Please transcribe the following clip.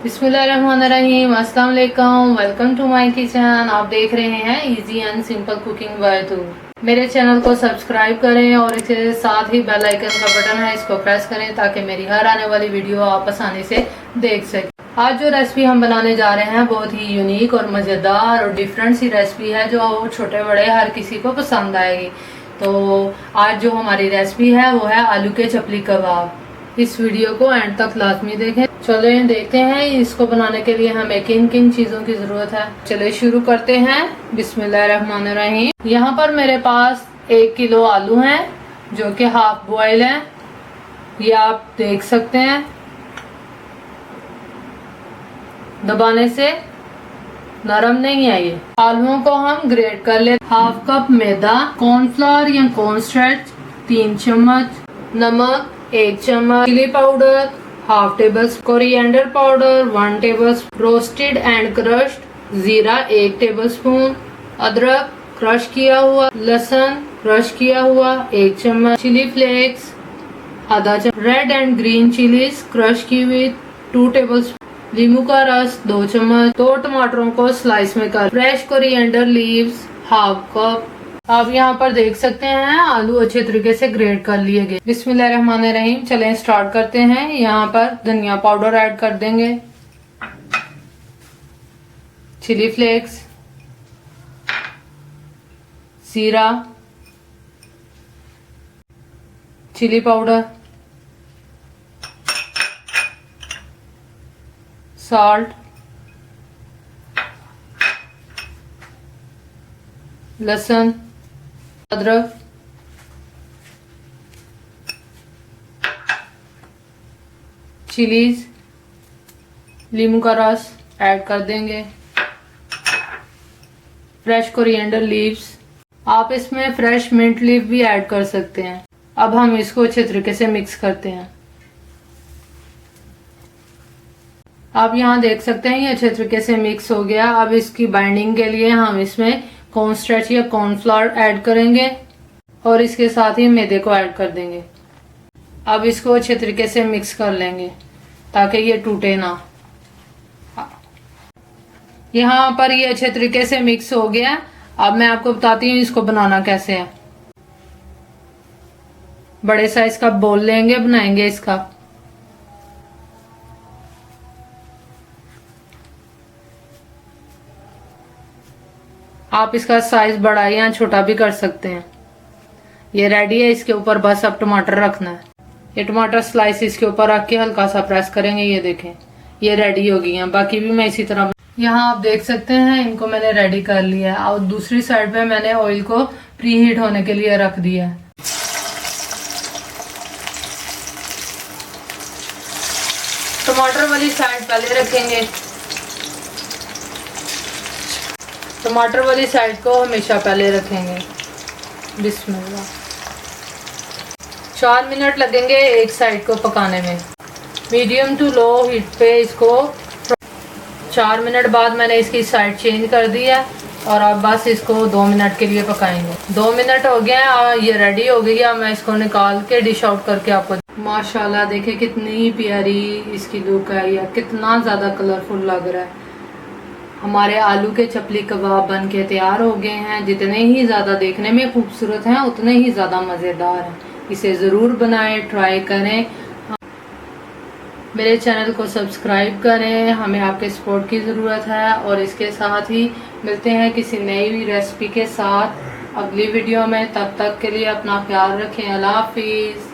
बिस्मिल्लाहिर्रहमानिर्रहीम, अस्सलाम वालेकुम। Welcome to my kitchen. आप देख रहे हैं easy and simple cooking by तू। मेरे चैनल को सब्सक्राइब करें और इसके साथ ही बेल आइकन का बटन है, इसको प्रेस करें ताकि मेरी हर आने वाली वीडियो आप आसानी से देख सकें। आज जो रेसिपी हम बनाने जा रहे हैं बहुत ही यूनिक और मज़ेदार और डिफरेंट सी रेसिपी है जो छोटे बड़े हर किसी को पसंद आएगी। तो आज जो हमारी रेसिपी है वो है आलू के चपली कबाब। इस वीडियो को एंड तक लाजमी देखें। चलिए देखते हैं इसको बनाने के लिए हमें किन किन चीज़ों की ज़रूरत है। चलिए शुरू करते हैं। बिस्मिल्लाहिर्रहमानिर्रहीम। यहाँ पर मेरे पास 1 किलो आलू हैं जो कि हाफ बॉयल हैं, ये आप देख सकते हैं। दबाने से नरम नहीं है ये। आलूओं को हम ग्रेट कर ले। हाफ कप मैदा, कॉर्नफ्लोर या कॉर्नस्टार्च 3 चम्मच, नमक 1 चम्मच, chilli powder half table, coriander powder 1 table, roasted and crushed जीरा 1 टेबलस्पून, अदरक क्रश किया हुआ, लहसुन क्रश किया हुआ 1 चम्मच, चिली फ्लेक्स आधा चम्मच, red and green chillies crush की हुई 2 टेबलस्पून, नींबू का रस 2 चम्मच, 2 टमाटरों को स्लाइस में कर, fresh coriander leaves half cup. आप यहाँ पर देख सकते हैं आलू अच्छे तरीके से ग्रेट कर लिए गए। बिस्मिल्लाहिर्रहमानिर्रहीम। चलें स्टार्ट करते हैं। यहाँ पर धनिया पाउडर ऐड कर देंगे, चिली फ्लेक्स, जीरा, चिली पाउडर, सॉल्ट, लहसुन, अदरक, चिलीज, नींबू का रस ऐड कर देंगे, फ्रेश कोरिएंडर लीव्स, आप इसमें फ्रेश मिंट लीफ भी ऐड कर सकते हैं। अब हम इसको अच्छे तरीके से मिक्स करते हैं। आप यहाँ देख सकते हैं ये अच्छे तरीके से मिक्स हो गया। अब इसकी बाइंडिंग के लिए हम इसमें कॉर्नस्टार्च या कॉर्नफ्लोर ऐड करेंगे और इसके साथ ही मैदे को ऐड कर देंगे। अब इसको अच्छे तरीके से मिक्स कर लेंगे ताकि ये टूटे ना। यहाँ पर ये अच्छे तरीके से मिक्स हो गया। अब मैं आपको बताती हूँ इसको बनाना कैसे है। बड़े साइज का बोल लेंगे, बनाएंगे इसका। आप इसका साइज बड़ा या छोटा भी कर सकते हैं। ये रेडी है। इसके ऊपर बस अब टमाटर रखना है। ये टमाटर स्लाइस इसके ऊपर रख के हल्का सा प्रेस करेंगे। ये देखें ये रेडी हो गई हैं। बाकी भी मैं इसी तरह यहाँ आप देख सकते हैं इनको मैंने रेडी कर लिया है। और दूसरी साइड पे मैंने ऑयल को प्री हीट होने के लिए रख दिया है। टमाटर वाली साइड पहले रखेंगे। टमाटर वाली साइड को हमेशा पहले रखेंगे। बिस्मिल्लाह। 4 मिनट लगेंगे एक साइड को पकाने में। मीडियम टू लो हीट पे इसको 4 मिनट बाद मैंने इसकी साइड चेंज कर दी है और अब बस इसको 2 मिनट के लिए पकाएंगे। 2 मिनट हो गए हैं, ये रेडी हो गई है। मैं इसको निकाल के डिश आउट करके आपको माशाल्लाह देखिए कितनी प्यारी इसकी लुक है या कितना ज़्यादा कलरफुल लग रहा है। हमारे आलू के चपली कबाब बन के तैयार हो गए हैं। जितने ही ज़्यादा देखने में खूबसूरत हैं उतने ही ज़्यादा मज़ेदार हैं। इसे ज़रूर बनाएं, ट्राई करें। मेरे चैनल को सब्सक्राइब करें, हमें आपके सपोर्ट की ज़रूरत है। और इसके साथ ही मिलते हैं किसी नई रेसिपी के साथ अगली वीडियो में। तब तक के लिए अपना ख्याल रखें। अल्लाह हाफिज़।